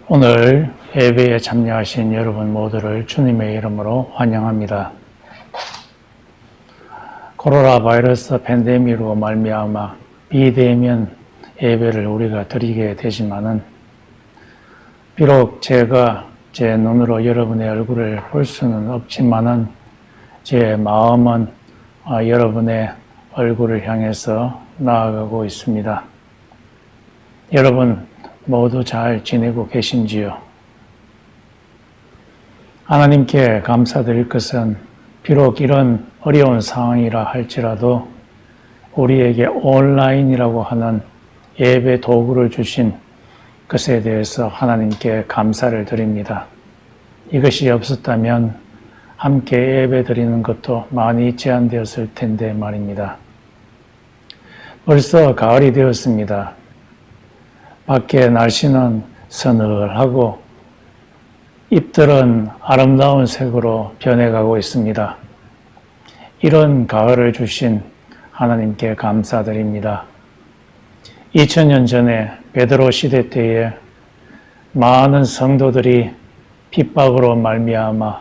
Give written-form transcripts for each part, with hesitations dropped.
오늘 예배에 참여하신 여러분 모두를 주님의 이름으로 환영합니다. 코로나 바이러스 팬데믹으로 말미암아 비대면 예배를 우리가 드리게 되지만은 비록 제가 제 눈으로 여러분의 얼굴을 볼 수는 없지만은 제 마음은 여러분의 얼굴을 향해서 나아가고 있습니다. 여러분 모두 잘 지내고 계신지요? 하나님께 감사드릴 것은 비록 이런 어려운 상황이라 할지라도 우리에게 온라인이라고 하는 예배 도구를 주신 것에 대해서 하나님께 감사를 드립니다. 이것이 없었다면 함께 예배 드리는 것도 많이 제한되었을 텐데 말입니다. 벌써 가을이 되었습니다. 밖에 날씨는 서늘하고 잎들은 아름다운 색으로 변해가고 있습니다. 이런 가을을 주신 하나님께 감사드립니다. 2000년 전에 베드로 시대 때에 많은 성도들이 핍박으로 말미암아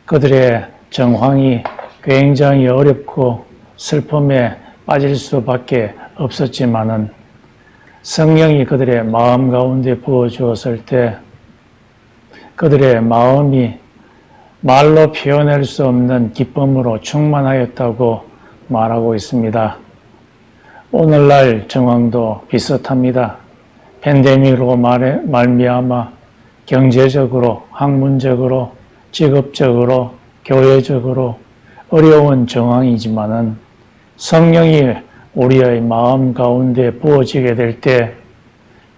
그들의 정황이 굉장히 어렵고 슬픔에 빠질 수밖에 없었지만은 성령이 그들의 마음 가운데 부어주었을 때 그들의 마음이 말로 표현할 수 없는 기쁨으로 충만하였다고 말하고 있습니다. 오늘날 정황도 비슷합니다. 팬데믹으로 말미암아 경제적으로, 학문적으로, 직업적으로, 교회적으로 어려운 정황이지만은 성령이 우리의 마음 가운데 부어지게 될 때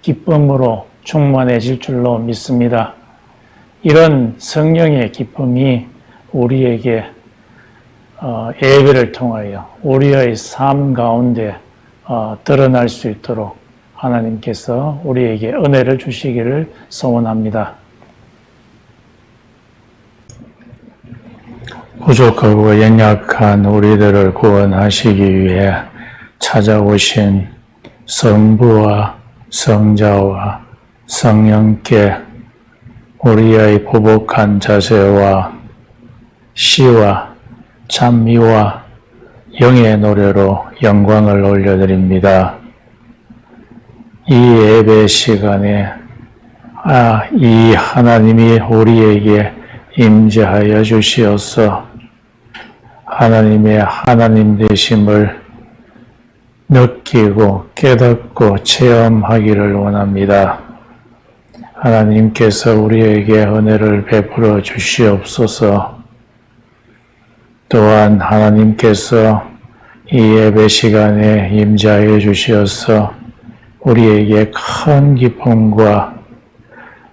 기쁨으로 충만해질 줄로 믿습니다. 이런 성령의 기쁨이 우리에게 예배를 통하여 우리의 삶 가운데 드러날 수 있도록 하나님께서 우리에게 은혜를 주시기를 소원합니다. 부족하고 연약한 우리들을 구원하시기 위해 찾아오신 성부와 성자와 성령께 우리의 보복한 자세와 시와 찬미와 영의 노래로 영광을 올려드립니다. 이 예배 시간에 이 하나님이 우리에게 임재하여 주시어서 하나님의 하나님 되심을 느끼고 깨닫고 체험하기를 원합니다. 하나님께서 우리에게 은혜를 베풀어 주시옵소서. 또한 하나님께서 이 예배 시간에 임재하여 주시어서 우리에게 큰 기쁨과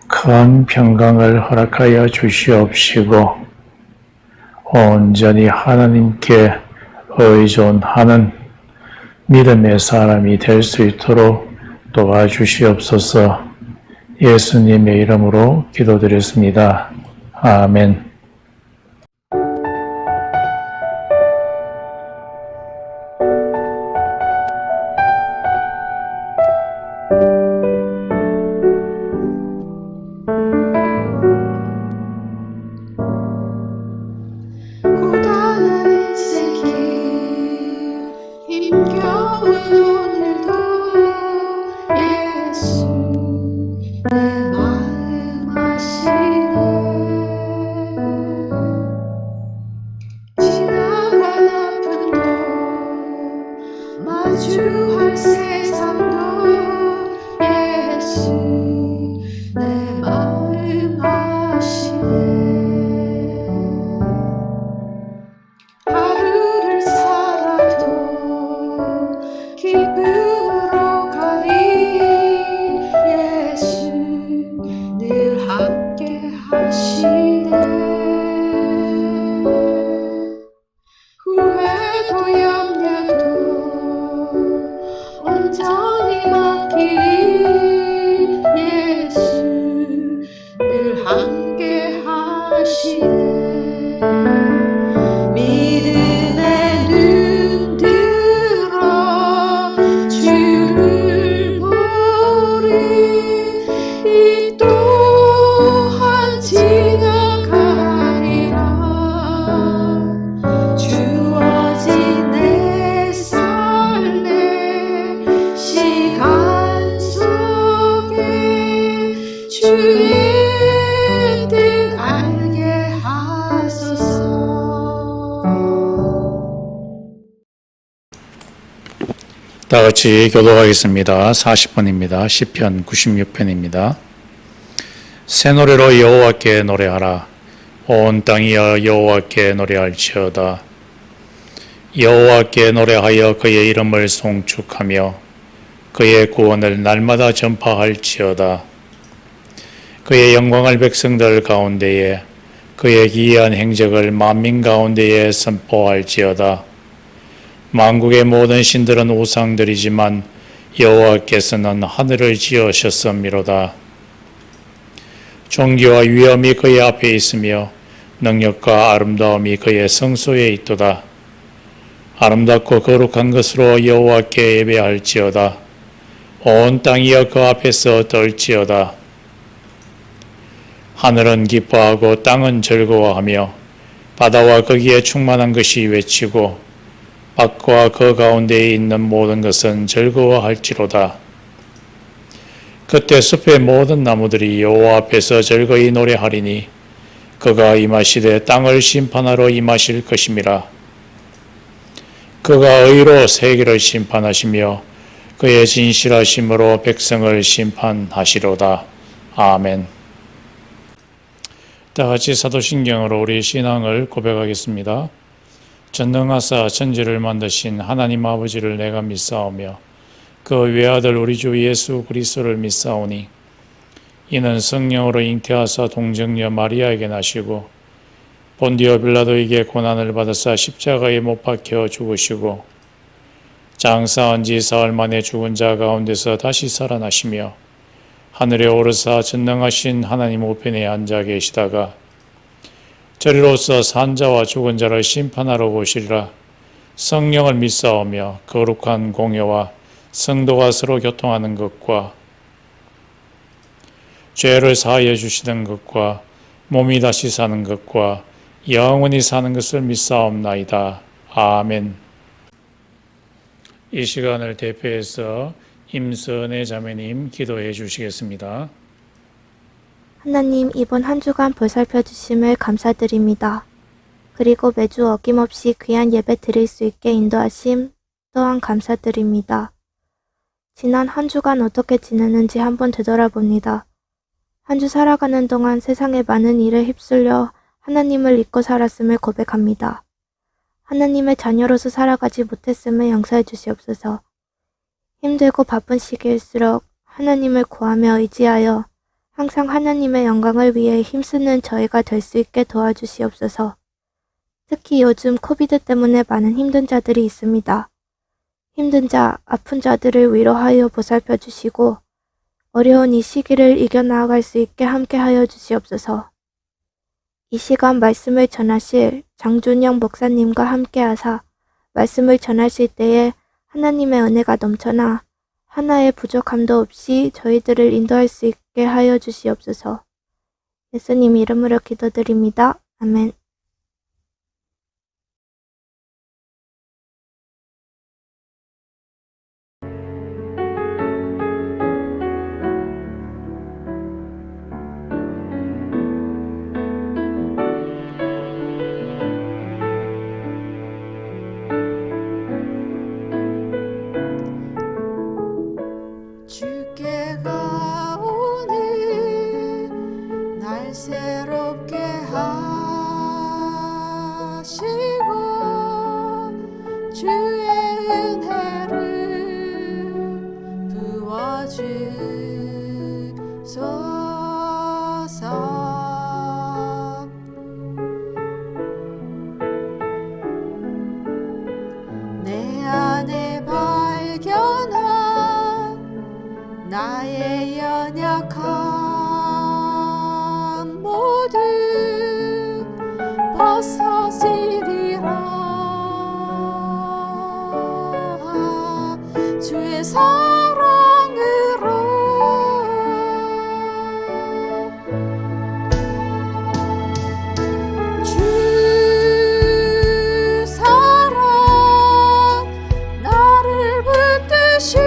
큰 평강을 허락하여 주시옵시고 온전히 하나님께 의존하는 믿음의 사람이 될 수 있도록 도와주시옵소서. 예수님의 이름으로 기도드렸습니다. 아멘. 주의 뜻 알게 하소서. 다 같이 교독하겠습니다. 40번입니다. 시편 96편입니다. 새 노래로 여호와께 노래하라. 온 땅이여 여호와께 노래할지어다. 여호와께 노래하여 그의 이름을 송축하며 그의 구원을 날마다 전파할지어다. 그의 영광을 백성들 가운데에 그의 기이한 행적을 만민 가운데에 선포할지어다. 만국의 모든 신들은 우상들이지만 여호와께서는 하늘을 지으셨음이로다. 존귀와 위엄이 그의 앞에 있으며 능력과 아름다움이 그의 성소에 있도다. 아름답고 거룩한 것으로 여호와께 예배할지어다. 온 땅이여 그 앞에서 떨지어다. 하늘은 기뻐하고 땅은 즐거워하며 바다와 거기에 충만한 것이 외치고 밭과 그 가운데에 있는 모든 것은 즐거워할지로다. 그때 숲의 모든 나무들이 여호와 앞에서 즐거이 노래하리니 그가 임하시되 땅을 심판하러 임하실 것임이라. 그가 의로 세계를 심판하시며 그의 진실하심으로 백성을 심판하시로다. 아멘. 다 같이 사도신경으로 우리 신앙을 고백하겠습니다. 전능하사 천지를 만드신 하나님 아버지를 내가 믿사오며 그 외아들 우리 주 예수 그리스도를 믿사오니 이는 성령으로 잉태하사 동정녀 마리아에게 나시고 본디오 빌라도에게 고난을 받으사 십자가에 못 박혀 죽으시고 장사한 지 사흘 만에 죽은 자 가운데서 다시 살아나시며 하늘에 오르사 전능하신 하나님 우편에 앉아 계시다가 저리로서 산 자와 죽은 자를 심판하러 오시리라. 성령을 믿사오며 거룩한 공회와 성도가 서로 교통하는 것과 죄를 사하여 주시는 것과 몸이 다시 사는 것과 영원히 사는 것을 믿사옵나이다. 아멘. 이 시간을 대표해서 임선혜 자매님 기도해 주시겠습니다. 하나님, 이번 한 주간 보살펴 주심을 감사드립니다. 그리고 매주 어김없이 귀한 예배 드릴 수 있게 인도하심 또한 감사드립니다. 지난 한 주간 어떻게 지냈는지 한번 되돌아봅니다. 한 주 살아가는 동안 세상의 많은 일에 휩쓸려 하나님을 잊고 살았음을 고백합니다. 하나님의 자녀로서 살아가지 못했음을 용서해 주시옵소서. 힘들고 바쁜 시기일수록 하나님을 구하며 의지하여 항상 하나님의 영광을 위해 힘쓰는 저희가 될 수 있게 도와주시옵소서. 특히 요즘 코비드 때문에 많은 힘든 자들이 있습니다. 힘든 자, 아픈 자들을 위로하여 보살펴 주시고 어려운 이 시기를 이겨나갈 수 있게 함께하여 주시옵소서. 이 시간 말씀을 전하실 장준영 목사님과 함께하사 말씀을 전하실 때에 하나님의 은혜가 넘쳐나 하나의 부족함도 없이 저희들을 인도할 수 있게 하여 주시옵소서. 예수님 이름으로 기도드립니다. 아멘. 주께가 오늘 날 새롭게 하시고 주의 은혜를 부어주소서. 내 안에 발견한 나의 연약함 모두 벗어지리라. 주의 사랑으로 주 사랑 나를 붙드시고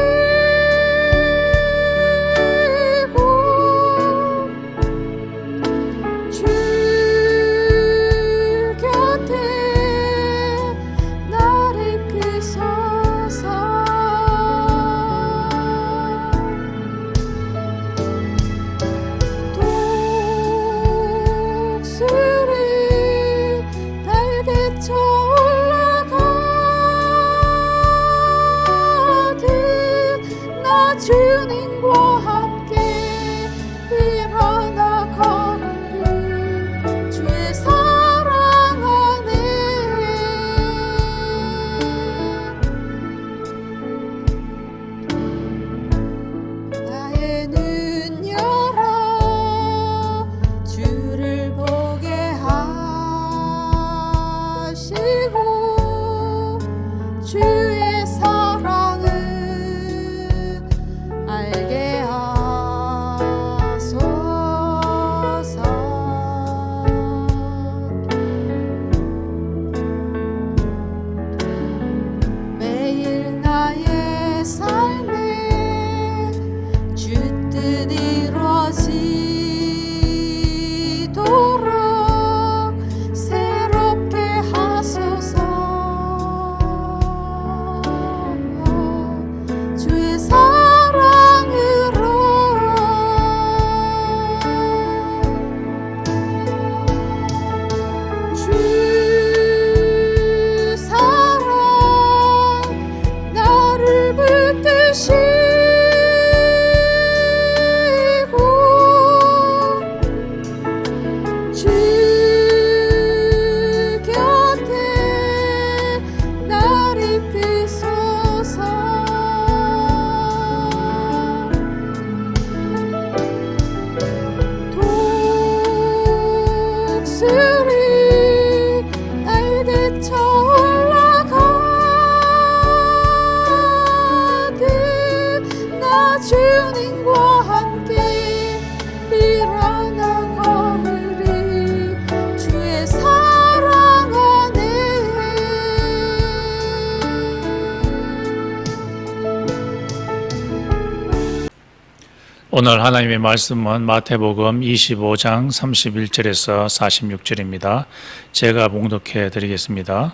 오늘 하나님의 말씀은 마태복음 25장 31절에서 46절입니다. 제가 봉독해 드리겠습니다.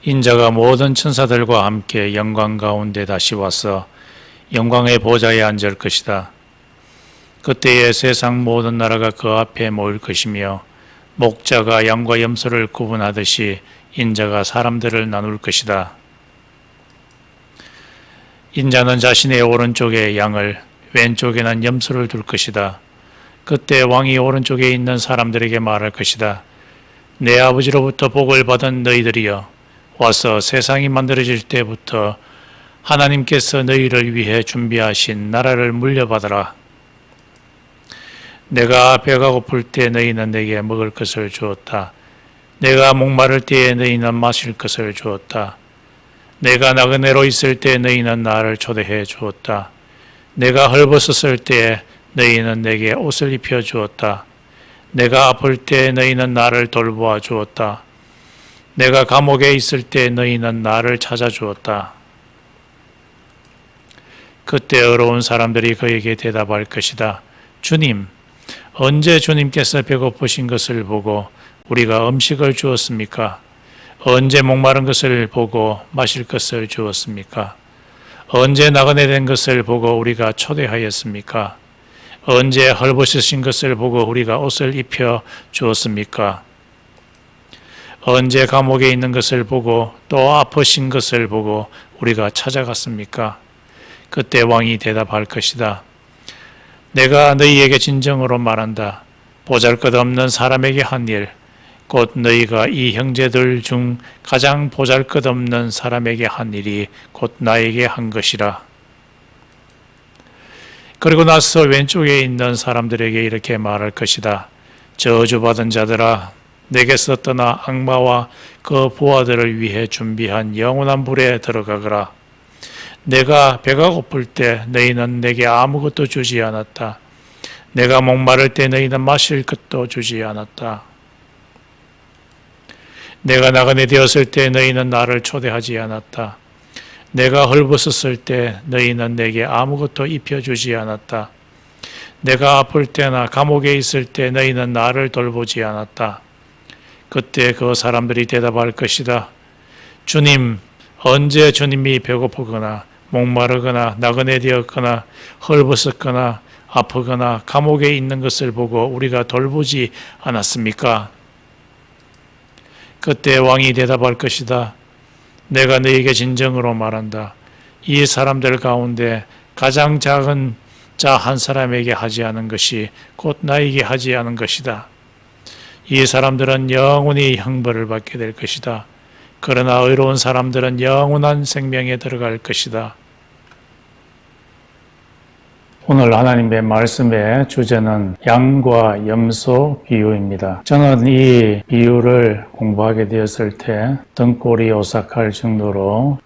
인자가 모든 천사들과 함께 영광 가운데 다시 와서 영광의 보좌에 앉을 것이다. 그때에 세상 모든 나라가 그 앞에 모일 것이며 목자가 양과 염소를 구분하듯이 인자가 사람들을 나눌 것이다. 인자는 자신의 오른쪽에 양을 왼쪽에는 염소를 둘 것이다. 그때 왕이 오른쪽에 있는 사람들에게 말할 것이다. 내 아버지로부터 복을 받은 너희들이여, 와서 세상이 만들어질 때부터 하나님께서 너희를 위해 준비하신 나라를 물려받아라. 내가 배가 고플 때 너희는 내게 먹을 것을 주었다. 내가 목마를 때에 너희는 마실 것을 주었다. 내가 나그네로 있을 때 너희는 나를 초대해 주었다. 내가 헐벗었을 때 너희는 내게 옷을 입혀 주었다. 내가 아플 때 너희는 나를 돌보아 주었다. 내가 감옥에 있을 때 너희는 나를 찾아 주었다. 그때 어려운 사람들이 그에게 대답할 것이다. 주님, 언제 주님께서 배고프신 것을 보고 우리가 음식을 주었습니까? 언제 목마른 것을 보고 마실 것을 주었습니까? 언제 나그네 된 것을 보고 우리가 초대하였습니까? 언제 헐벗으신 것을 보고 우리가 옷을 입혀 주었습니까? 언제 감옥에 있는 것을 보고 또 아프신 것을 보고 우리가 찾아갔습니까? 그때 왕이 대답할 것이다. 내가 너희에게 진정으로 말한다. 보잘것없는 사람에게 한 일, 곧 너희가 이 형제들 중 가장 보잘것없는 사람에게 한 일이 곧 나에게 한 것이라. 그리고 나서 왼쪽에 있는 사람들에게 이렇게 말할 것이다. 저주받은 자들아, 내게서 떠나 악마와 그 부하들을 위해 준비한 영원한 불에 들어가거라. 내가 배가 고플 때 너희는 내게 아무것도 주지 않았다. 내가 목마를 때 너희는 마실 것도 주지 않았다. 내가 나그네 되었을 때 너희는 나를 초대하지 않았다. 내가 헐벗었을 때 너희는 내게 아무것도 입혀주지 않았다. 내가 아플 때나 감옥에 있을 때 너희는 나를 돌보지 않았다. 그때 그 사람들이 대답할 것이다. 주님, 언제 주님이 배고프거나 목마르거나 나그네 되었거나 헐벗었거나 아프거나 감옥에 있는 것을 보고 우리가 돌보지 않았습니까? 그때 왕이 대답할 것이다. 내가 너에게 진정으로 말한다. 이 사람들 가운데 가장 작은 자 한 사람에게 하지 않은 것이 곧 나에게 하지 않은 것이다. 이 사람들은 영원히 형벌을 받게 될 것이다. 그러나 의로운 사람들은 영원한 생명에 들어갈 것이다. 오늘 하나님의 말씀의 주제는 양과 염소 비유입니다. 저는 이 비유를 공부하게 되었을 때 등골이 오싹할 정도로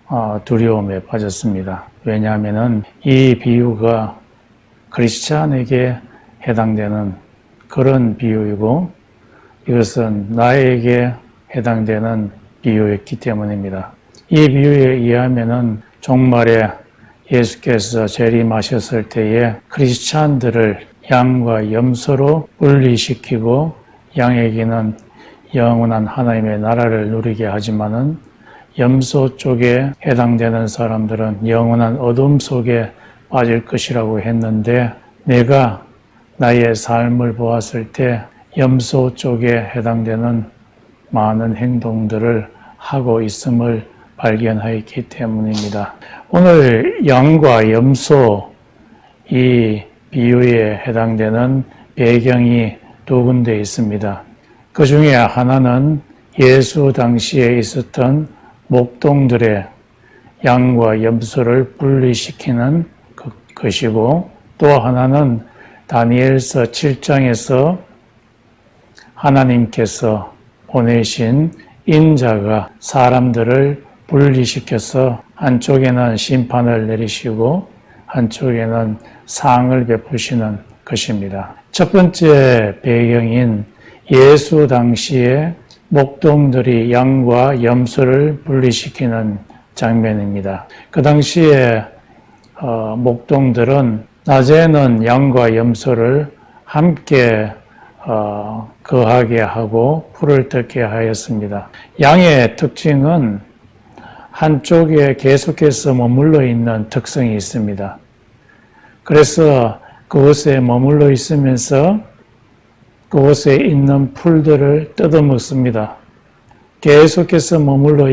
두려움에 빠졌습니다. 왜냐하면 이 비유가 크리스찬에게 해당되는 그런 비유이고 이것은 나에게 해당되는 비유였기 때문입니다. 이 비유에 의하면 종말에 예수께서 재림하셨을 때에 크리스찬들을 양과 염소로 분리시키고 양에게는 영원한 하나님의 나라를 누리게 하지만은 염소 쪽에 해당되는 사람들은 영원한 어둠 속에 빠질 것이라고 했는데 내가 나의 삶을 보았을 때 염소 쪽에 해당되는 많은 행동들을 하고 있음을 발견하였기 때문입니다. 오늘 양과 염소 이 비유에 해당되는 배경이 두 군데 있습니다. 그 중에 하나는 예수 당시에 있었던 목동들의 양과 염소를 분리시키는 것이고 또 하나는 다니엘서 7장에서 하나님께서 보내신 인자가 사람들을 분리시켜서 한쪽에는 심판을 내리시고 한쪽에는 상을 베푸시는 것입니다. 첫 번째 배경인 예수 당시에 목동들이 양과 염소를 분리시키는 장면입니다. 그 당시에 목동들은 낮에는 양과 염소를 함께 거하게 하고 풀을 뜯게 하였습니다. 양의 특징은 한쪽에 계속해서 머물러 있는 특성이 있습니다. 그래서 그곳에 머물러 있으면서 그곳에 있는 풀들을 뜯어먹습니다. 계속해서 머물러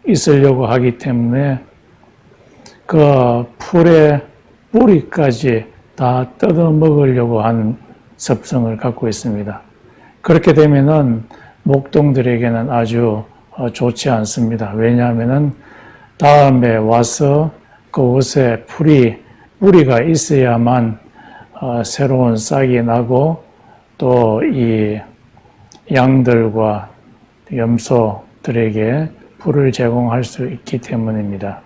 있으려고 하기 때문에 그 풀의 뿌리까지 다 뜯어먹으려고 하는 습성을 갖고 있습니다. 그렇게 되면은 목동들에게는 아주 좋지 않습니다. 왜냐하면은 다음에 와서 그곳에 뿌리가 있어야만 새로운 싹이 나고 또 이 양들과 염소들에게 풀을 제공할 수 있기 때문입니다.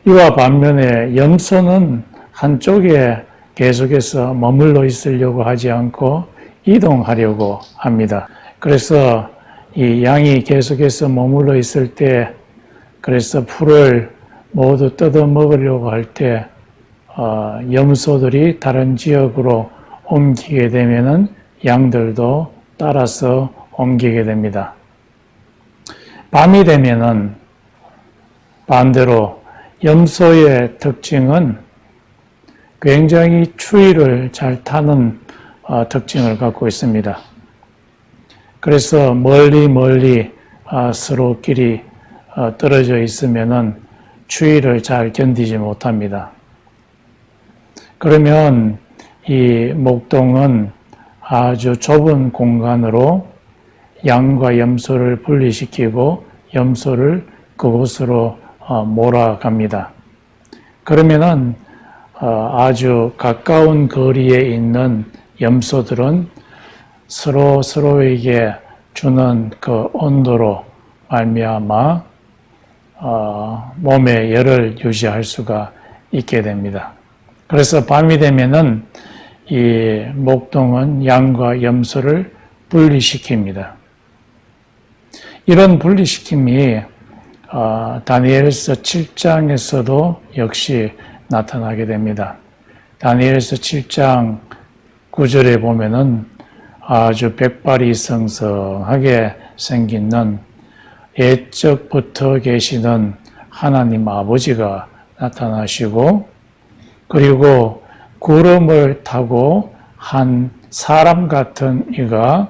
이와 반면에 염소는 한쪽에 계속해서 머물러 있으려고 하지 않고 이동하려고 합니다. 그래서 이 양이 계속해서 머물러 있을 때, 그래서 풀을 모두 뜯어 먹으려고 할 때, 염소들이 다른 지역으로 옮기게 되면은 양들도 따라서 옮기게 됩니다. 밤이 되면은 반대로 염소의 특징은 굉장히 추위를 잘 타는 특징을 갖고 있습니다. 그래서 멀리 서로끼리 떨어져 있으면은 추위를 잘 견디지 못합니다. 그러면 이 목동은 아주 좁은 공간으로 양과 염소를 분리시키고 염소를 그곳으로 몰아갑니다. 그러면은 아주 가까운 거리에 있는 염소들은 서로에게 주는 그 온도로 말미암아 몸의 열을 유지할 수가 있게 됩니다. 그래서 밤이 되면은 이 목동은 양과 염소를 분리시킵니다. 이런 분리시킴이 다니엘서 7장에서도 역시 나타나게 됩니다. 다니엘서 7장 9절에 보면은 아주 백발이 성성하게 생긴 옛적부터 계시는 하나님 아버지가 나타나시고, 그리고 구름을 타고 한 사람 같은 이가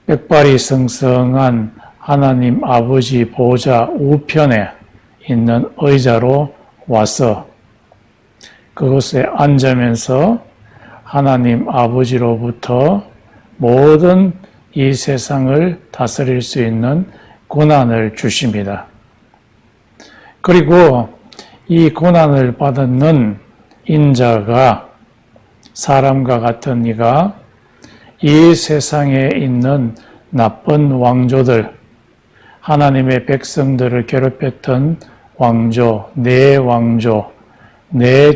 백발이 성성한 하나님 아버지 보좌 우편에 있는 의자로 와서 그곳에 앉으면서 하나님 아버지로부터 모든 이 세상을 다스릴 수 있는 고난을 주십니다. 그리고 이 고난을 받는 인자가, 사람과 같은 이가 이 세상에 있는 나쁜 왕조들, 하나님의 백성들을 괴롭혔던 왕조, 네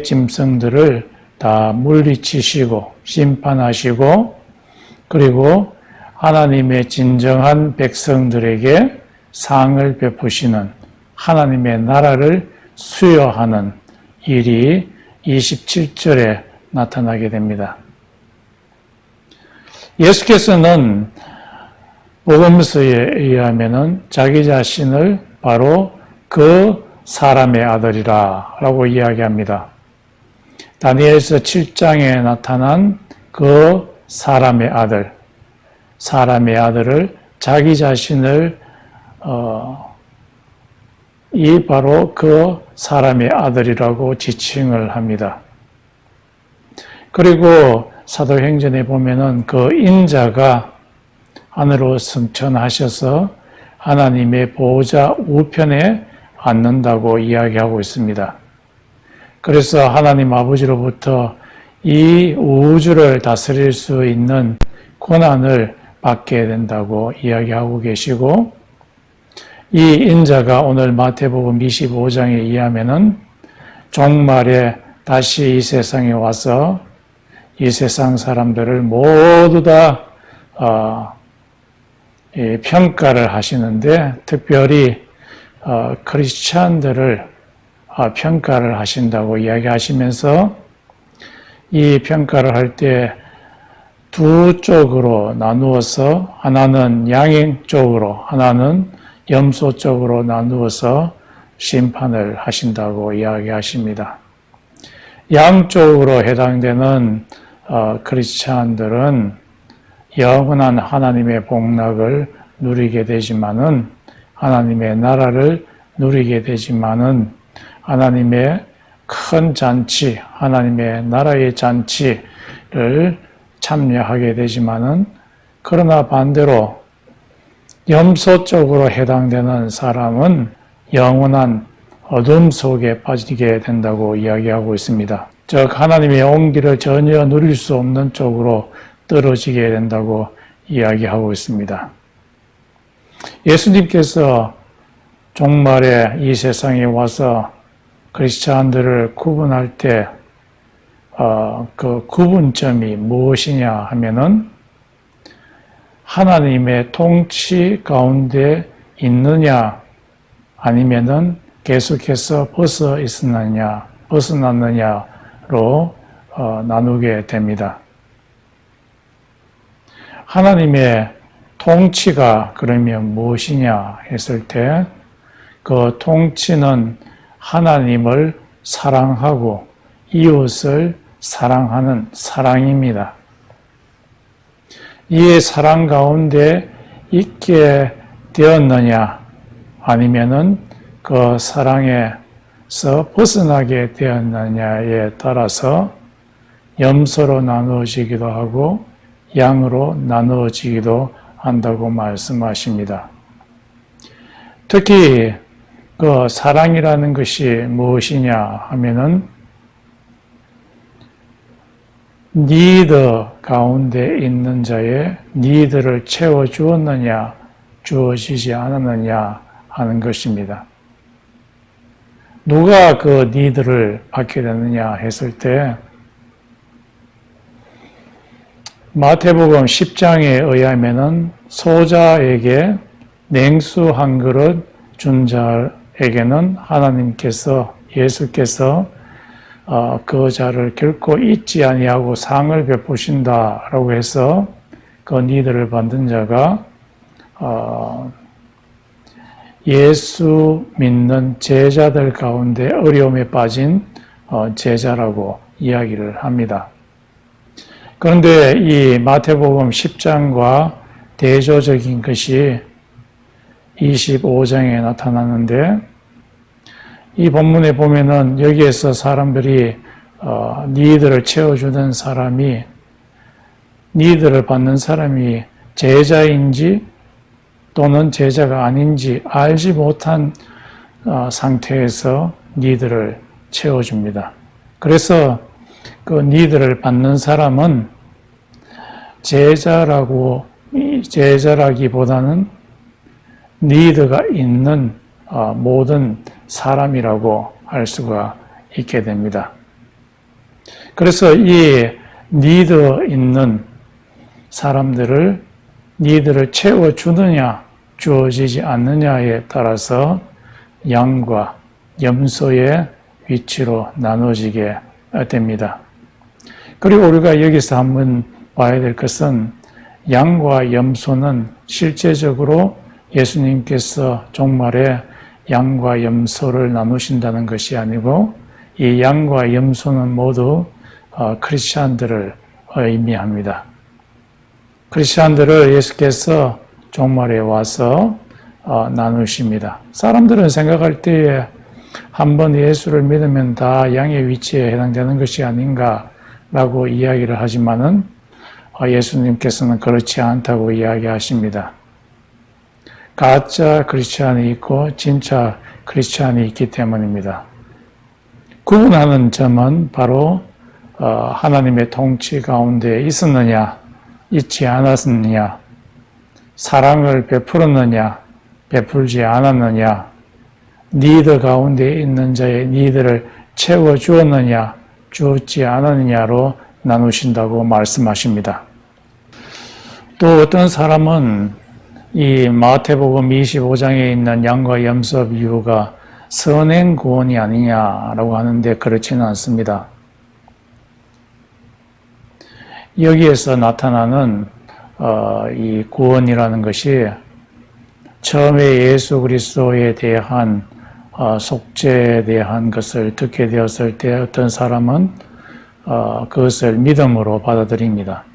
짐승들을 다 물리치시고 심판하시고, 그리고 하나님의 진정한 백성들에게 상을 베푸시는 하나님의 나라를 수여하는 일이 27절에 나타나게 됩니다. 예수께서는 복음서에 의하면은 자기 자신을 바로 그 사람의 아들이라 라고 이야기합니다. 다니엘서 7장에 나타난 그 사람의 아들을 자기 자신을 이 바로 그 사람의 아들이라고 지칭을 합니다. 그리고 사도행전에 보면은 그 인자가 하늘로 승천하셔서 하나님의 보호자 우편에 앉는다고 이야기하고 있습니다. 그래서 하나님 아버지로부터 이 우주를 다스릴 수 있는 권한을 받게 된다고 이야기하고 계시고, 이 인자가 오늘 마태복음 25장에 의하면은 종말에 다시 이 세상에 와서 이 세상 사람들을 모두 다 평가를 하시는데, 특별히 크리스찬들을 평가를 하신다고 이야기하시면서 이 평가를 할 때 두 쪽으로 나누어서 하나는 양행 쪽으로 하나는 염소 쪽으로 나누어서 심판을 하신다고 이야기하십니다. 양쪽으로 해당되는 크리스찬들은 영원한 하나님의 복락을 누리게 되지만은 하나님의 나라를 누리게 되지만은 하나님의 큰 잔치, 하나님의 나라의 잔치를 참여하게 되지만은 그러나 반대로 염소 쪽으로 해당되는 사람은 영원한 어둠 속에 빠지게 된다고 이야기하고 있습니다. 즉 하나님의 온기를 전혀 누릴 수 없는 쪽으로 떨어지게 된다고 이야기하고 있습니다. 예수님께서 종말에 이 세상에 와서 크리스찬들을 구분할 때 그 구분점이 무엇이냐 하면은 하나님의 통치 가운데 있느냐 아니면은 계속해서 벗어났느냐로 나누게 됩니다. 하나님의 통치가 그러면 무엇이냐 했을 때 그 통치는 하나님을 사랑하고 이웃을 사랑하는 사랑입니다. 이 사랑 가운데 있게 되었느냐 아니면은 그 사랑에서 벗어나게 되었느냐에 따라서 염소로 나누어지기도 하고 양으로 나누어지기도 한다고 말씀하십니다. 특히 그 사랑이라는 것이 무엇이냐 하면은 니드 가운데 있는 자의 니드를 채워주었느냐 주어지지 않았느냐 하는 것입니다. 누가 그 니드를 받게 되느냐 했을 때 마태복음 10장에 의하면은 소자에게 냉수 한 그릇 준 자에게는 하나님께서 예수께서 그 자를 결코 잊지 아니하고 상을 베푸신다라고 해서 그 니들을 받는 자가 예수 믿는 제자들 가운데 어려움에 빠진 제자라고 이야기를 합니다. 그런데 이 마태복음 10장과 대조적인 것이 25장에 나타나는데 이 본문에 보면은 여기에서 사람들이 니들을 채워주는 사람이 니들을 받는 사람이 제자인지 또는 제자가 아닌지 알지 못한 상태에서 니들을 채워줍니다. 그래서 그 니들을 받는 사람은 제자라기보다는 니드가 있는 모든 사람이라고 할 수가 있게 됩니다. 그래서 이 니드 있는 사람들을 니들을 채워주느냐 주어지지 않느냐에 따라서 양과 염소의 위치로 나눠지게 됩니다. 그리고 우리가 여기서 한번 봐야 될 것은 양과 염소는 실제적으로 예수님께서 종말에 양과 염소를 나누신다는 것이 아니고 이 양과 염소는 모두 크리스찬들을 의미합니다. 크리스찬들을 예수께서 종말에 와서 나누십니다. 사람들은 생각할 때에 한번 예수를 믿으면 다 양의 위치에 해당되는 것이 아닌가라고 이야기를 하지만은 예수님께서는 그렇지 않다고 이야기하십니다. 가짜 크리스찬이 있고 진짜 크리스찬이 있기 때문입니다. 구분하는 점은 바로 하나님의 통치 가운데 있었느냐, 있지 않았느냐, 사랑을 베풀었느냐, 베풀지 않았느냐, 니드 가운데 있는 자의 니드를 채워주었느냐, 주었지 않았느냐로 나누신다고 말씀하십니다. 또 어떤 사람은 이 마태복음 25장에 있는 양과 염소 비유가 선행 구원이 아니냐라고 하는데 그렇지는 않습니다. 여기에서 나타나는 이 구원이라는 것이 처음에 예수 그리스도에 대한 속죄에 대한 것을 듣게 되었을 때 어떤 사람은 그것을 믿음으로 받아들입니다.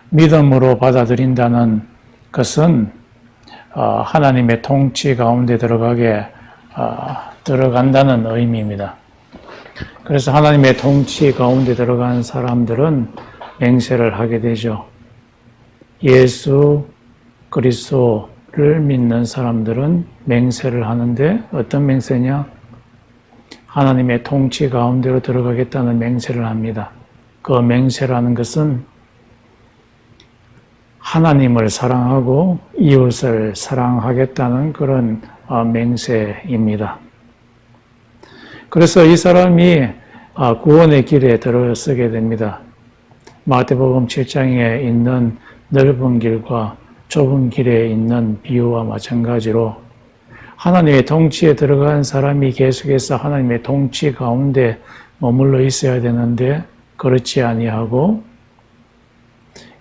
믿음으로 받아들인다는 것은 하나님의 통치 가운데 들어간다는 의미입니다. 그래서 하나님의 통치 가운데 들어간 사람들은 맹세를 하게 되죠. 예수 그리스도를 믿는 사람들은 맹세를 하는데 어떤 맹세냐? 하나님의 통치 가운데로 들어가겠다는 맹세를 합니다. 그 맹세라는 것은 하나님을 사랑하고 이웃을 사랑하겠다는 그런 맹세입니다. 그래서 이 사람이 구원의 길에 들어서게 됩니다. 마태복음 7장에 있는 넓은 길과 좁은 길에 있는 비유와 마찬가지로 하나님의 통치에 들어간 사람이 계속해서 하나님의 통치 가운데 머물러 있어야 되는데 그렇지 아니하고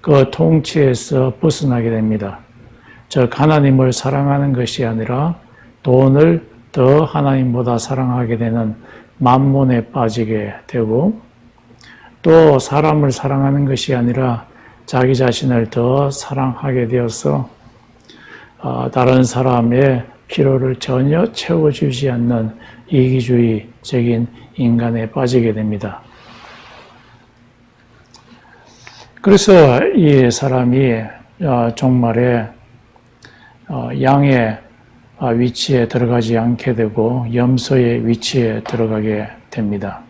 그 통치에서 벗어나게 됩니다. 즉 하나님을 사랑하는 것이 아니라 돈을 더 하나님보다 사랑하게 되는 만몬에 빠지게 되고 또 사람을 사랑하는 것이 아니라 자기 자신을 더 사랑하게 되어서 다른 사람의 필요를 전혀 채워주지 않는 이기주의적인 인간에 빠지게 됩니다. 그래서 이 사람이 종말에 양의 위치에 들어가지 않게 되고 염소의 위치에 들어가게 됩니다.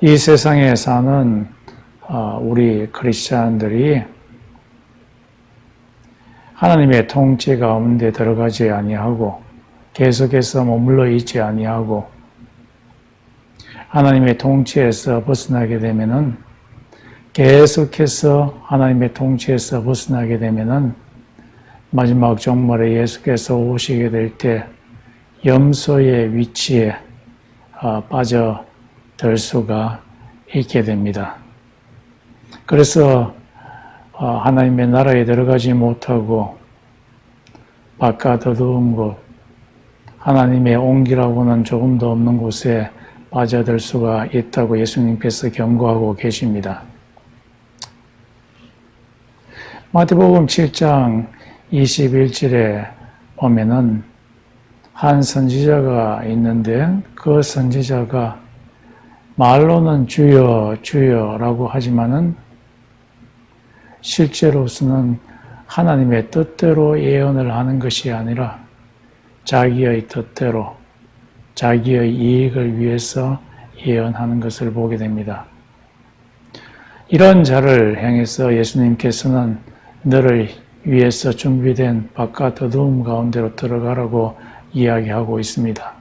이 세상에 사는 우리 크리스찬들이 하나님의 통치 가운데 들어가지 아니하고 계속해서 머물러 있지 아니하고 하나님의 통치에서 벗어나게 되면은 계속해서 하나님의 통치에서 벗어나게 되면은 마지막 종말에 예수께서 오시게 될 때 염소의 위치에 빠져들 수가 있게 됩니다. 그래서 하나님의 나라에 들어가지 못하고 바깥 어두운 곳, 하나님의 온기라고는 조금도 없는 곳에 빠져들 수가 있다고 예수님께서 경고하고 계십니다. 마태복음 7장 21절에 보면은 한 선지자가 있는데 그 선지자가 말로는 주여 주여라고 하지만은 실제로서는 하나님의 뜻대로 예언을 하는 것이 아니라 자기의 뜻대로 자기의 이익을 위해서 예언하는 것을 보게 됩니다. 이런 자를 향해서 예수님께서는 너를 위해서 준비된 바깥 어두움 가운데로 들어가라고 이야기하고 있습니다.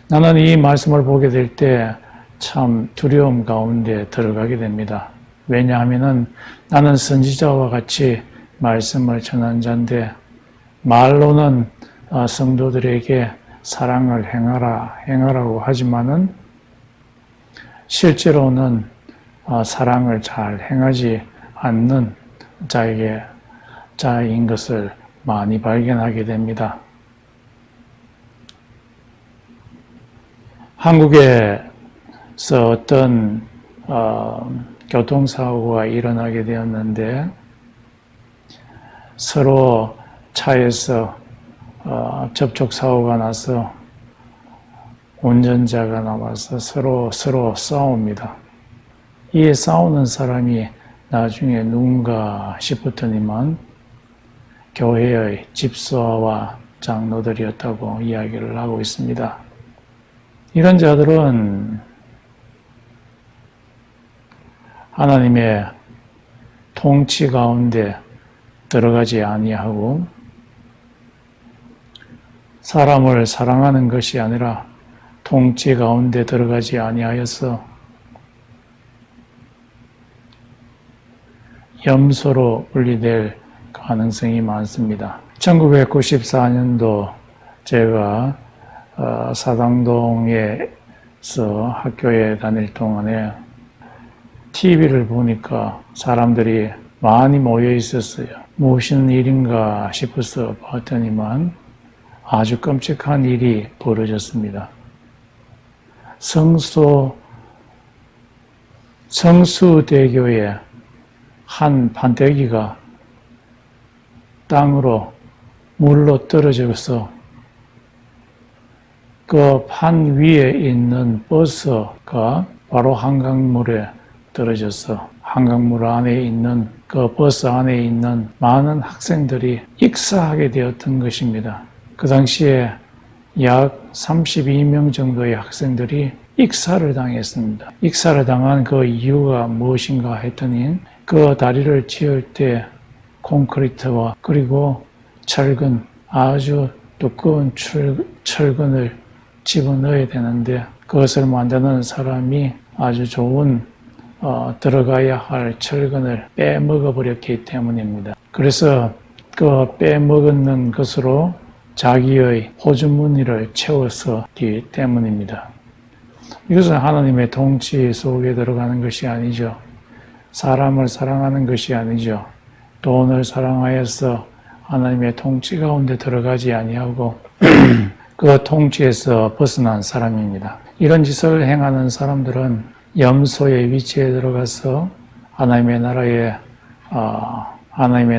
나는 이 말씀을 보게 될 때 참 두려움 가운데 들어가게 됩니다. 왜냐하면 나는 선지자와 같이 말씀을 전한 자인데 말로는 성도들에게 사랑을 행하라고 하지만은 실제로는 사랑을 잘 행하지 않는 자인 것을 많이 발견하게 됩니다. 한국에서 어떤 교통사고가 일어나게 되었는데 서로 차에서 접촉사고가 나서 운전자가 나와서 서로 싸웁니다. 이 싸우는 사람이 나중에 누군가 싶었더니만 교회의 집사와 장로들이었다고 이야기를 하고 있습니다. 이런 자들은 하나님의 통치 가운데 들어가지 아니하고 사람을 사랑하는 것이 아니라 통치 가운데 들어가지 아니하여서 염소로 분리될 가능성이 많습니다. 1994년도 제가 사당동에서 학교에 다닐 동안에 TV를 보니까 사람들이 많이 모여 있었어요. 무슨 일인가 싶어서 봤더니만 아주 끔찍한 일이 벌어졌습니다. 성수대교에 한 판때기가 땅으로 물로 떨어져서 그 판 위에 있는 버스가 바로 한강물에 떨어져서 한강물 안에 있는 그 버스 안에 있는 많은 학생들이 익사하게 되었던 것입니다. 그 당시에 약 32명 정도의 학생들이 익사를 당했습니다. 익사를 당한 그 이유가 무엇인가 했더니 그 다리를 지을 때 콘크리트와 그리고 철근, 아주 두꺼운 철근을 집어넣어야 되는데 그것을 만드는 사람이 아주 좋은 들어가야 할 철근을 빼먹어 버렸기 때문입니다. 그래서 그 빼먹는 것으로 자기의 호주머니를 채웠었기 때문입니다. 이것은 하나님의 통치 속에 들어가는 것이 아니죠. 사람을 사랑하는 것이 아니죠. 돈을 사랑하여서 하나님의 통치 가운데 들어가지 아니하고 그 통치에서 벗어난 사람입니다. 이런 짓을 행하는 사람들은 염소의 위치에 들어가서 하나님의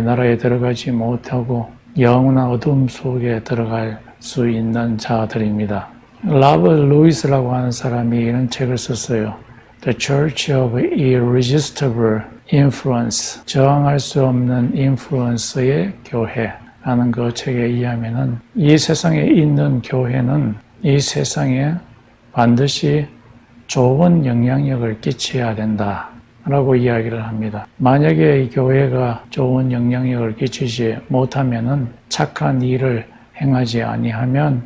나라에 들어가지 못하고 영원한 어둠 속에 들어갈 수 있는 자들입니다. 라버 루이스라고 하는 사람이 이런 책을 썼어요. The Church of Irresistible Influence, 저항할 수 없는 인플루언스의 교회라는 그 책에 의하면은 이 세상에 있는 교회는 이 세상에 반드시 좋은 영향력을 끼쳐야 된다라고 이야기를 합니다. 만약에 이 교회가 좋은 영향력을 끼치지 못하면은 착한 일을 행하지 아니하면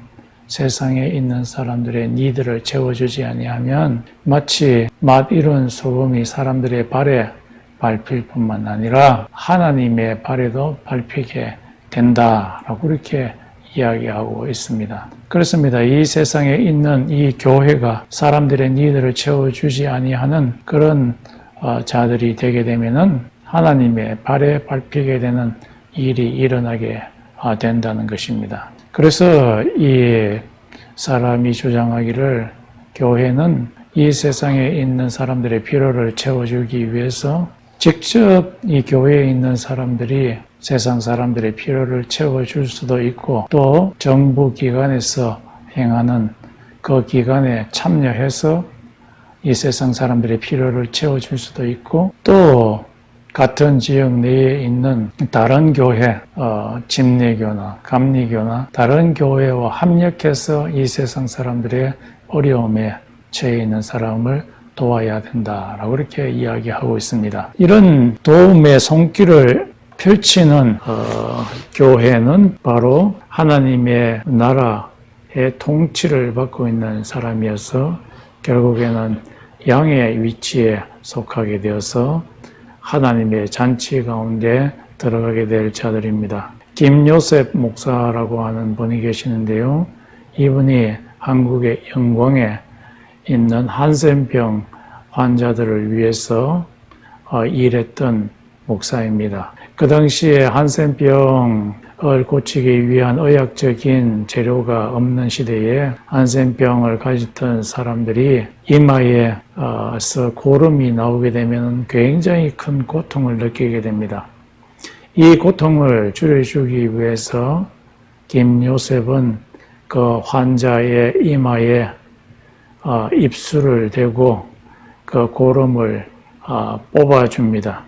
세상에 있는 사람들의 니드를 채워주지 아니하면 마치 맛 이룬 소금이 사람들의 발에 밟힐 뿐만 아니라 하나님의 발에도 밟히게 된다라고 이렇게 이야기하고 있습니다. 그렇습니다. 이 세상에 있는 이 교회가 사람들의 니드를 채워주지 아니하는 그런 자들이 되게 되면은 하나님의 발에 밟히게 되는 일이 일어나게 된다는 것입니다. 그래서 이 사람이 주장하기를 교회는 이 세상에 있는 사람들의 필요를 채워주기 위해서 직접 이 교회에 있는 사람들이 세상 사람들의 필요를 채워줄 수도 있고 또 정부 기관에서 행하는 그 기관에 참여해서 이 세상 사람들의 필요를 채워줄 수도 있고 또 같은 지역 내에 있는 다른 교회, 침례교나 감리교나 다른 교회와 합력해서 이 세상 사람들의 어려움에 처해 있는 사람을 도와야 된다라고 이렇게 이야기하고 있습니다. 이런 도움의 손길을 펼치는 교회는 바로 하나님의 나라의 통치를 받고 있는 사람이어서 결국에는 양의 위치에 속하게 되어서 하나님의 잔치 가운데 들어가게 될 자들입니다. 김요셉 목사라고 하는 분이 계시는데요. 이분이 한국의 영광에 있는 한센병 환자들을 위해서 일했던 목사입니다. 그 당시에 한센병을 고치기 위한 의학적인 재료가 없는 시대에 한센병을 가졌던 사람들이 이마에서 고름이 나오게 되면 굉장히 큰 고통을 느끼게 됩니다. 이 고통을 줄여주기 위해서 김요셉은 그 환자의 이마에 입술을 대고 그 고름을 뽑아줍니다.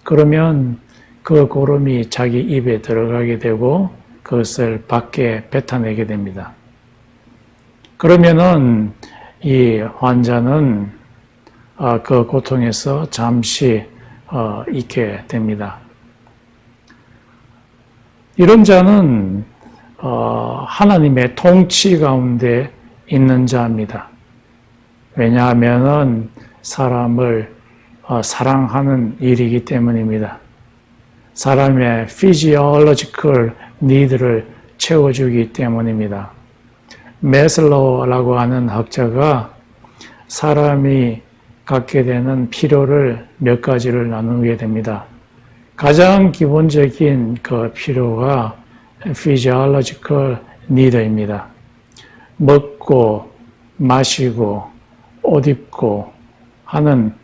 그러면 그 고름이 자기 입에 들어가게 되고 그것을 밖에 뱉어내게 됩니다. 그러면은 이 환자는 그 고통에서 잠시 잊게 됩니다. 이런 자는 하나님의 통치 가운데 있는 자입니다. 왜냐하면은 사람을 사랑하는 일이기 때문입니다. 사람의 physiological need를 채워주기 때문입니다. 메슬로우라고 하는 학자가 사람이 갖게 되는 필요를 몇 가지를 나누게 됩니다. 가장 기본적인 그 필요가 physiological need입니다. 먹고 마시고 옷 입고 하는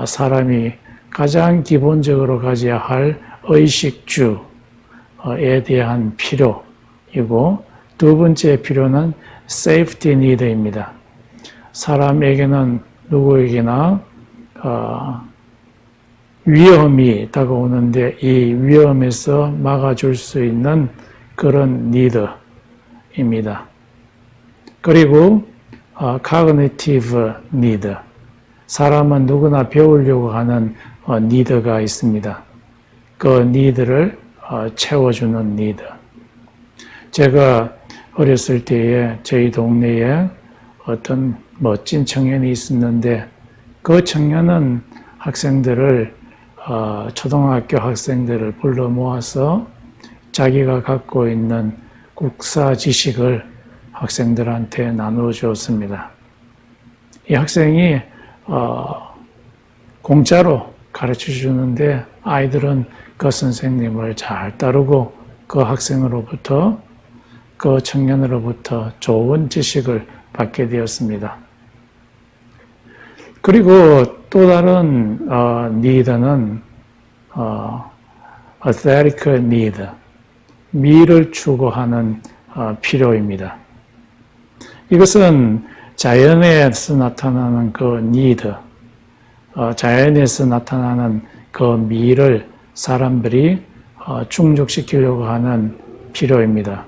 사람이 가장 기본적으로 가져야 할 의식주에 대한 필요이고, 두 번째 필요는 safety need입니다. 사람에게는 누구에게나 위험이 다가오는데 이 위험에서 막아줄 수 있는 그런 need입니다. 그리고 cognitive need, 사람은 누구나 배우려고 하는 need가 있습니다. 그 need를 채워주는 need. 제가 어렸을 때에 저희 동네에 어떤 멋진 청년이 있었는데, 그 청년은 학생들을 초등학교 학생들을 불러 모아서 자기가 갖고 있는 국사 지식을 학생들한테 나누어 주었습니다. 이 학생이 공짜로 가르쳐 주는데 아이들은 그 선생님을 잘 따르고 그 학생으로부터, 그 청년으로부터 좋은 지식을 받게 되었습니다. 그리고 또 다른 need는 aesthetic need, 미를 추구하는 필요입니다. 이것은 자연에서 나타나는 그 need, 자연에서 나타나는 그 미를 사람들이 충족시키려고 하는 필요입니다.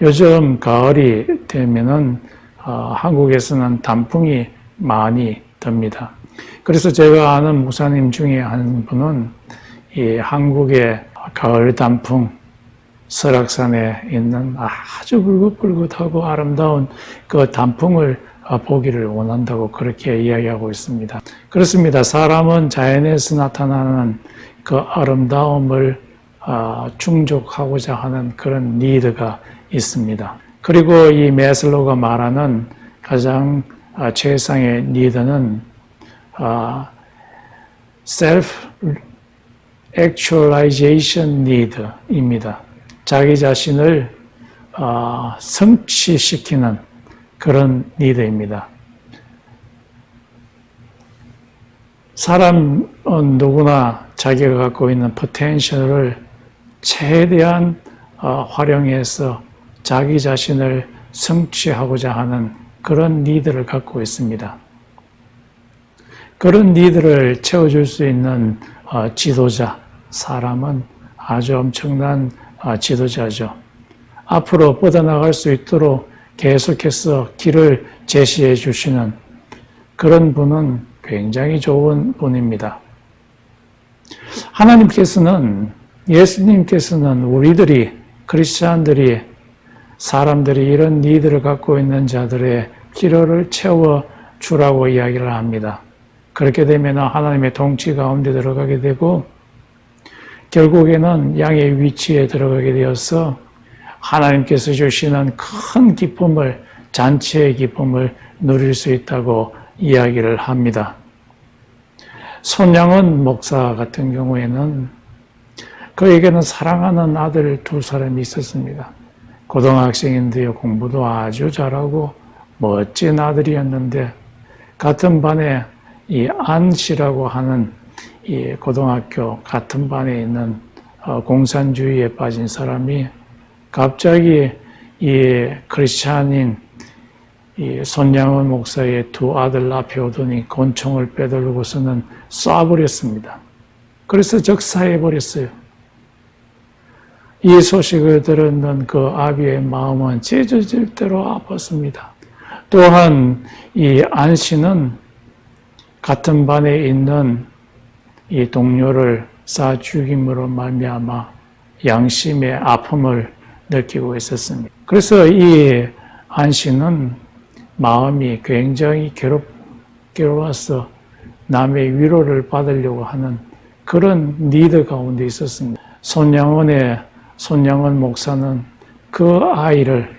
요즘 가을이 되면은 한국에서는 단풍이 많이 듭니다. 그래서 제가 아는 목사님 중에 한 분은 이 한국의 가을 단풍, 설악산에 있는 아주 붉긋붉긋하고 아름다운 그 단풍을 보기를 원한다고 그렇게 이야기하고 있습니다. 그렇습니다. 사람은 자연에서 나타나는 그 아름다움을 충족하고자 하는 그런 니드가 있습니다. 그리고 이 메슬로우가 말하는 가장 최상의 니드는 self-actualization need입니다. 자기 자신을 성취시키는 그런 니드입니다. 사람은 누구나 자기가 갖고 있는 포텐셜을 최대한 활용해서 자기 자신을 성취하고자 하는 그런 니드를 갖고 있습니다. 그런 니드를 채워줄 수 있는 지도자, 사람은 아주 엄청난 지도자죠. 앞으로 뻗어나갈 수 있도록 계속해서 길을 제시해 주시는 그런 분은 굉장히 좋은 분입니다. 하나님께서는, 예수님께서는 우리들이, 크리스찬들이, 사람들이 이런 니드를 갖고 있는 자들의 필요를 채워주라고 이야기를 합니다. 그렇게 되면 하나님의 통치 가운데 들어가게 되고 결국에는 양의 위치에 들어가게 되어서 하나님께서 주시는 큰 기쁨을, 잔치의 기쁨을 누릴 수 있다고 이야기를 합니다. 손양원 목사 같은 경우에는 그에게는 사랑하는 아들 두 사람이 있었습니다. 고등학생인데요, 공부도 아주 잘하고 멋진 아들이었는데 같은 반에 이 안 씨라고 하는 이 고등학교 같은 반에 있는 공산주의에 빠진 사람이 갑자기 이 크리스찬인 이 손양원 목사의 두 아들 앞에 오더니 권총을 빼들고서는 쏴버렸습니다. 그래서 적사해버렸어요. 이 소식을 들었는 그 아비의 마음은 찢어질 대로 아팠습니다. 또한 이 안 씨는 같은 반에 있는 이 동료를 쏴 죽임으로 말미암아 양심의 아픔을 느끼고 있었습니다. 그래서 이 안 씨는 마음이 굉장히 괴로워서 남의 위로를 받으려고 하는 그런 리더 가운데 있었습니다. 손양원 목사는 그 아이를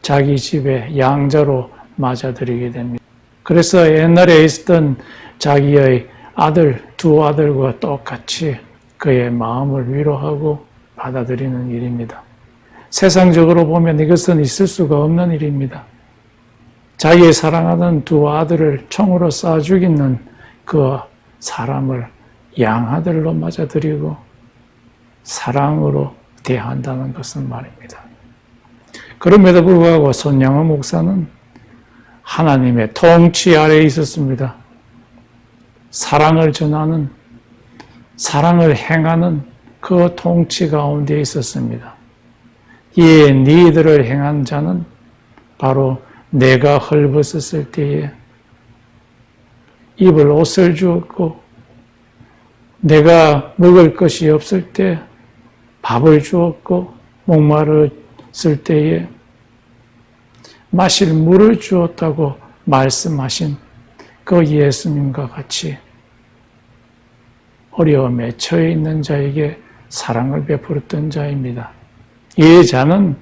자기 집에 양자로 맞아들이게 됩니다. 그래서 옛날에 있었던 자기의 두 아들과 똑같이 그의 마음을 위로하고 받아들이는 일입니다. 세상적으로 보면 이것은 있을 수가 없는 일입니다. 자기의 사랑하는 두 아들을 총으로 쏴 죽이는 그 사람을 양아들로 맞아들이고 사랑으로 대한다는 것은 말입니다. 그럼에도 불구하고 손양원 목사는 하나님의 통치 아래에 있었습니다. 사랑을 전하는, 사랑을 행하는 그 통치 가운데 있었습니다. 이 니들을 행한 자는 바로 내가 헐벗었을 때에 입을 옷을 주었고, 내가 먹을 것이 없을 때 밥을 주었고, 목마르을 때에 마실 물을 주었다고 말씀하신 그 예수님과 같이 어려움에 처해 있는 자에게 사랑을 베풀었던 자입니다. 이 자는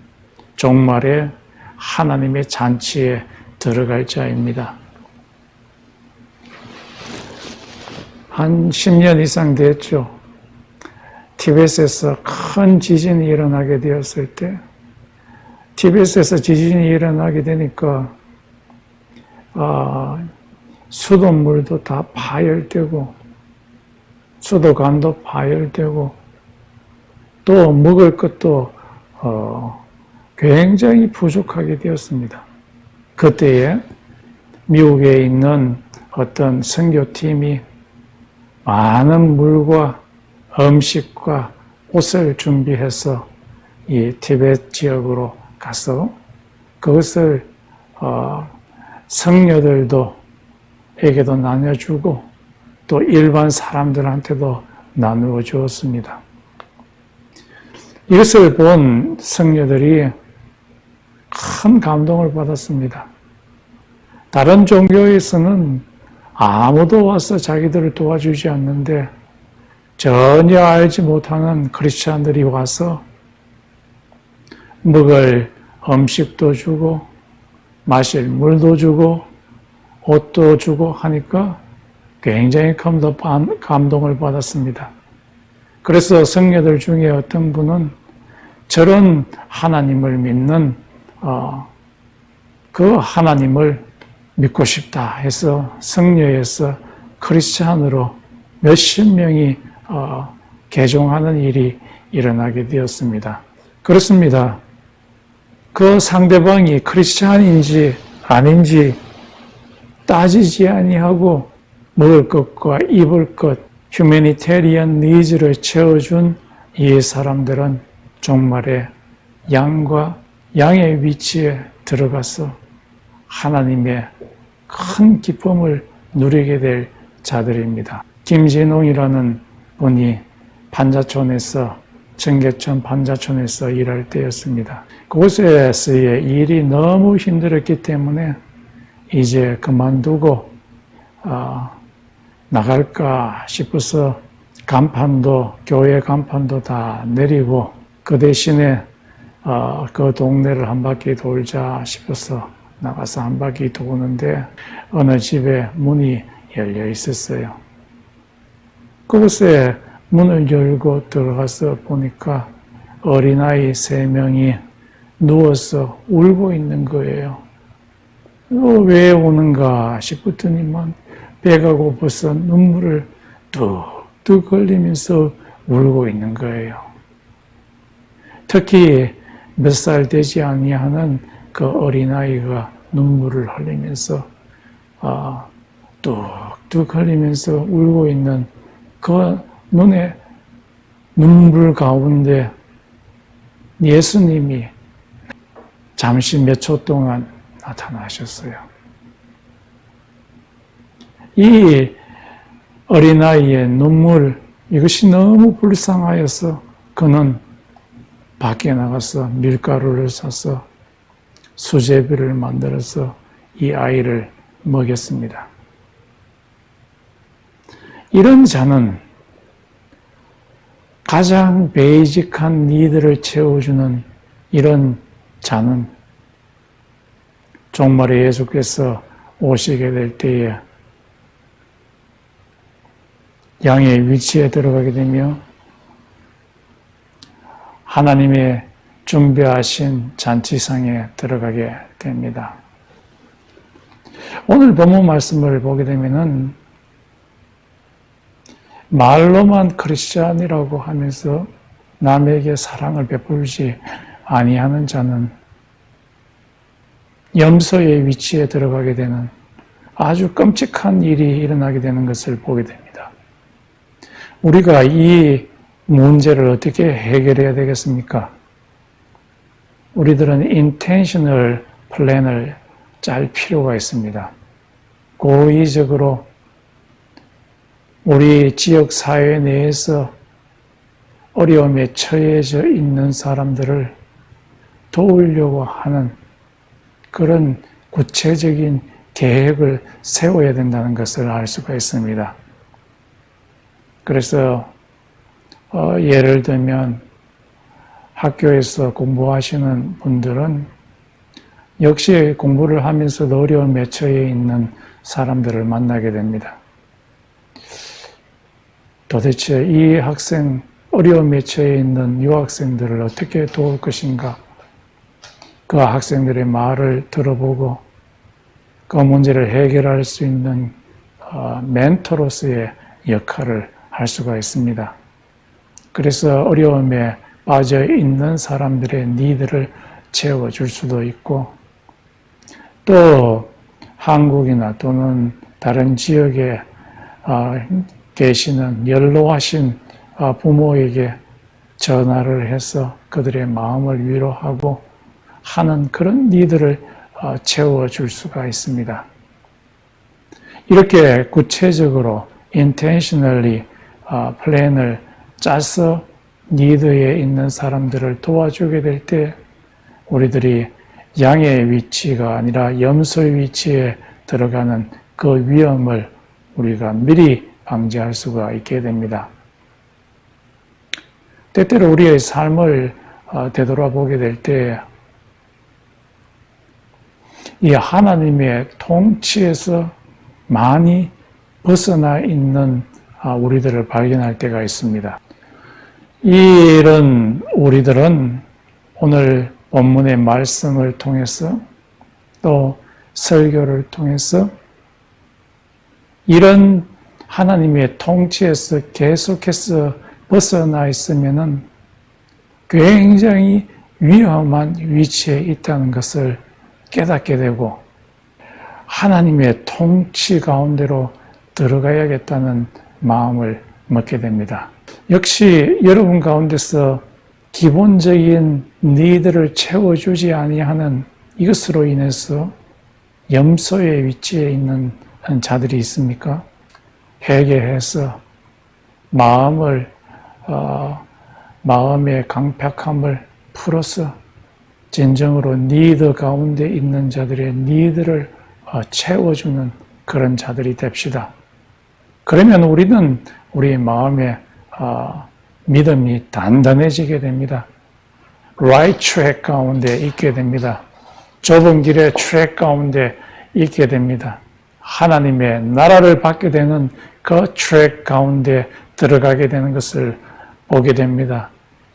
종말에 하나님의 잔치에 들어갈 자입니다. 한 10년 이상 됐죠. 티베트에서 큰 지진이 일어나게 되었을 때, 티베트에서 지진이 일어나게 되니까 수돗물도 다 파열되고 수도관도 파열되고 또 먹을 것도 굉장히 부족하게 되었습니다. 그때에 미국에 있는 어떤 선교팀이 많은 물과 음식과 옷을 준비해서 이 티베트 지역으로 가서 그것을 성녀들에게도 나눠주고 또 일반 사람들한테도 나누어 주었습니다. 이것을 본 성녀들이 큰 감동을 받았습니다. 다른 종교에서는 아무도 와서 자기들을 도와주지 않는데 전혀 알지 못하는 크리스찬들이 와서 먹을 음식도 주고 마실 물도 주고 옷도 주고 하니까 굉장히 감동을 받았습니다. 그래서 성녀들 중에 어떤 분은 저런 하나님을 믿는 그 하나님을 믿고 싶다 해서 성녀에서 크리스찬으로 몇십 명이 개종하는 일이 일어나게 되었습니다. 그렇습니다. 그 상대방이 크리스찬인지 아닌지 따지지 아니하고 먹을 것과 입을 것, 휴머니테리언 니즈를 채워준 이 사람들은 종말에 양의 위치에 들어가서 하나님의 큰 기쁨을 누리게 될 자들입니다. 김진홍이라는 분이 청계천 반자촌에서 일할 때였습니다. 그곳에서의 일이 너무 힘들었기 때문에 이제 그만두고 나갈까 싶어서 교회 간판도 다 내리고 그 대신에 그 동네를 한 바퀴 돌자 싶어서 나가서 한 바퀴 도는데 어느 집에 문이 열려 있었어요. 그곳에 문을 열고 들어가서 보니까 어린아이 3명이 누워서 울고 있는 거예요. 왜 우는가 싶었더니만 배가 고파서 눈물을 뚝뚝 흘리면서 울고 있는 거예요. 특히 몇 살 되지 아니하는 그 어린아이가 눈물을 흘리면서 뚝뚝 흘리면서 울고 있는 그 눈에 눈물 가운데 예수님이 잠시 몇 초 동안 나타나셨어요. 이 어린아이의 눈물, 이것이 너무 불쌍하여서 그는 밖에 나가서 밀가루를 사서 수제비를 만들어서 이 아이를 먹였습니다. 이런 자는 가장 베이직한 니드를 채워주는 이런 자는 종말에 예수께서 오시게 될 때에 양의 위치에 들어가게 되며 하나님의 준비하신 잔치상에 들어가게 됩니다. 오늘 본문 말씀을 보게 되면은 말로만 크리스찬이라고 하면서 남에게 사랑을 베풀지 아니하는 자는 염소의 위치에 들어가게 되는 아주 끔찍한 일이 일어나게 되는 것을 보게 됩니다. 우리가 이 문제를 어떻게 해결해야 되겠습니까? 우리들은 intentional 플랜을 짤 필요가 있습니다. 고의적으로 우리 지역 사회 내에서 어려움에 처해져 있는 사람들을 도우려고 하는 그런 구체적인 계획을 세워야 된다는 것을 알 수가 있습니다. 그래서 예를 들면 학교에서 공부하시는 분들은 역시 공부를 하면서도 어려움에 처해 있는 사람들을 만나게 됩니다. 도대체 이 학생, 어려움에 처해 있는 유학생들을 어떻게 도울 것인가? 그 학생들의 말을 들어보고 그 문제를 해결할 수 있는 멘토로서의 역할을 할 수가 있습니다. 그래서 어려움에 빠져 있는 사람들의 니드를 채워줄 수도 있고 또 한국이나 또는 다른 지역에 계시는 연로하신 부모에게 전화를 해서 그들의 마음을 위로하고 하는 그런 니드를 채워줄 수가 있습니다. 이렇게 구체적으로 intentionally 플랜을 짜서 니드에 있는 사람들을 도와주게 될 때 우리들이 양의 위치가 아니라 염소의 위치에 들어가는 그 위험을 우리가 미리 방지할 수가 있게 됩니다. 때때로 우리의 삶을 되돌아보게 될 때 이 하나님의 통치에서 많이 벗어나 있는 우리들을 발견할 때가 있습니다. 이런 우리들은 오늘 본문의 말씀을 통해서 또 설교를 통해서 이런 하나님의 통치에서 계속해서 벗어나 있으면은 굉장히 위험한 위치에 있다는 것을 깨닫게 되고 하나님의 통치 가운데로 들어가야겠다는 마음을 먹게 됩니다. 역시 여러분 가운데서 기본적인 니드를 채워주지 아니하는 이것으로 인해서 염소의 위치에 있는 자들이 있습니까? 회개해서 마음의 강팍함을 풀어서 진정으로 니드 가운데 있는 자들의 니드를 채워주는 그런 자들이 됩시다. 그러면 우리는 우리의 마음에 믿음이 단단해지게 됩니다. right track 가운데 있게 됩니다. 좁은 길의 트랙 가운데 있게 됩니다. 하나님의 나라를 받게 되는 그 트랙 가운데 들어가게 되는 것을 보게 됩니다.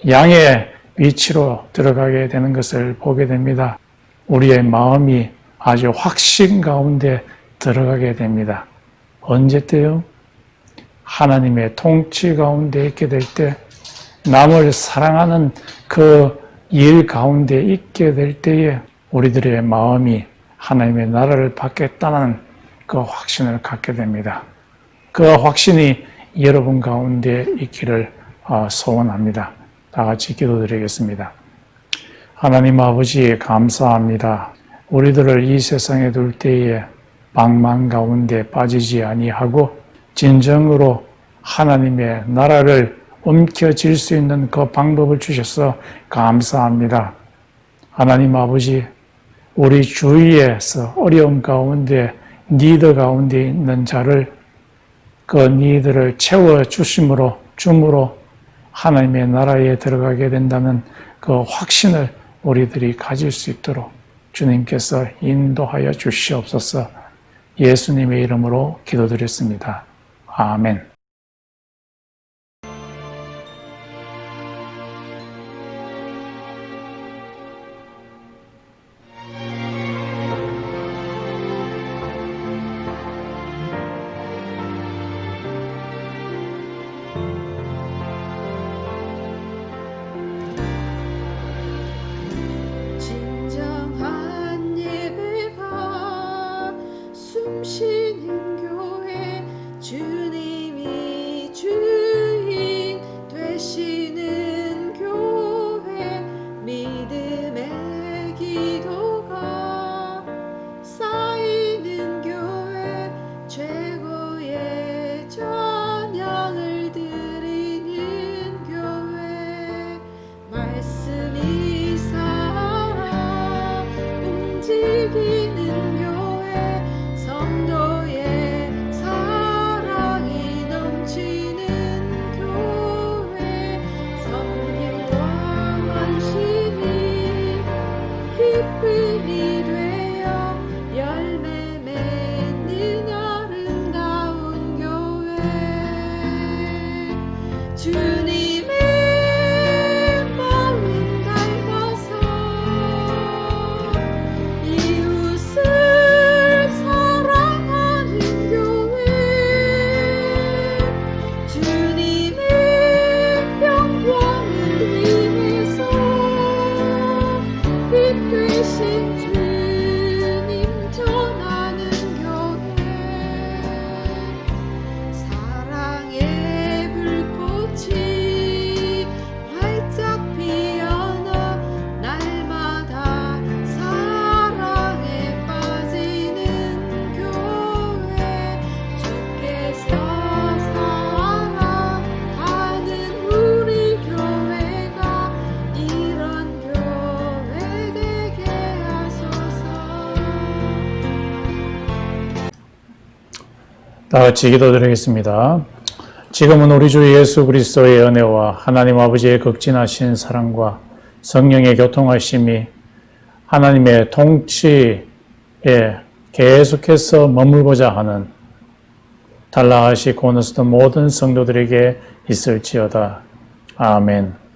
양의 위치로 들어가게 되는 것을 보게 됩니다. 우리의 마음이 아주 확신 가운데 들어가게 됩니다. 언제 때요? 하나님의 통치 가운데 있게 될 때, 남을 사랑하는 그 일 가운데 있게 될 때에 우리들의 마음이 하나님의 나라를 받겠다는 그 확신을 갖게 됩니다. 그 확신이 여러분 가운데 있기를 소원합니다. 다 같이 기도드리겠습니다. 하나님 아버지 감사합니다. 우리들을 이 세상에 둘 때에 방망 가운데 빠지지 아니하고 진정으로 하나님의 나라를 움켜쥘 수 있는 그 방법을 주셔서 감사합니다. 하나님 아버지, 우리 주위에서 어려움 가운데 니드 가운데 있는 자를 그 니드를 채워주심으로 하나님의 나라에 들어가게 된다는 그 확신을 우리들이 가질 수 있도록 주님께서 인도하여 주시옵소서. 예수님의 이름으로 기도드렸습니다. 아멘. 진정한 예배가 숨쉬는 교회, 주님이 주인 되시는 교회, 믿음의 기도가 쌓이는 교회, 최고의 찬양을 드리는 교회, 말씀이 살아 움직이는 교회, 성도의 사랑이 넘치는 교회, 성령과 관심이 기쁨이 되어 열매 맺는 아름다운 교회, 주님의 마음 닮아서 이웃을 사랑하는 교회, 주님의 영광을 위해서 빛 되신 주님 전하는 교회, 사랑의 불꽃이 활짝 피어나 날마다 사랑에 빠지는 교회, 주께서 사랑하는 우리 교회가 이런 교회 되게 하소서. 다 같이 기도드리겠습니다. 지금은 우리 주 예수 그리스도의 은혜와 하나님 아버지의 극진하신 사랑과 성령의 교통하심이 하나님의 통치에 계속해서 머물고자 하는 달라하시 고너스도 모든 성도들에게 있을지어다. 아멘.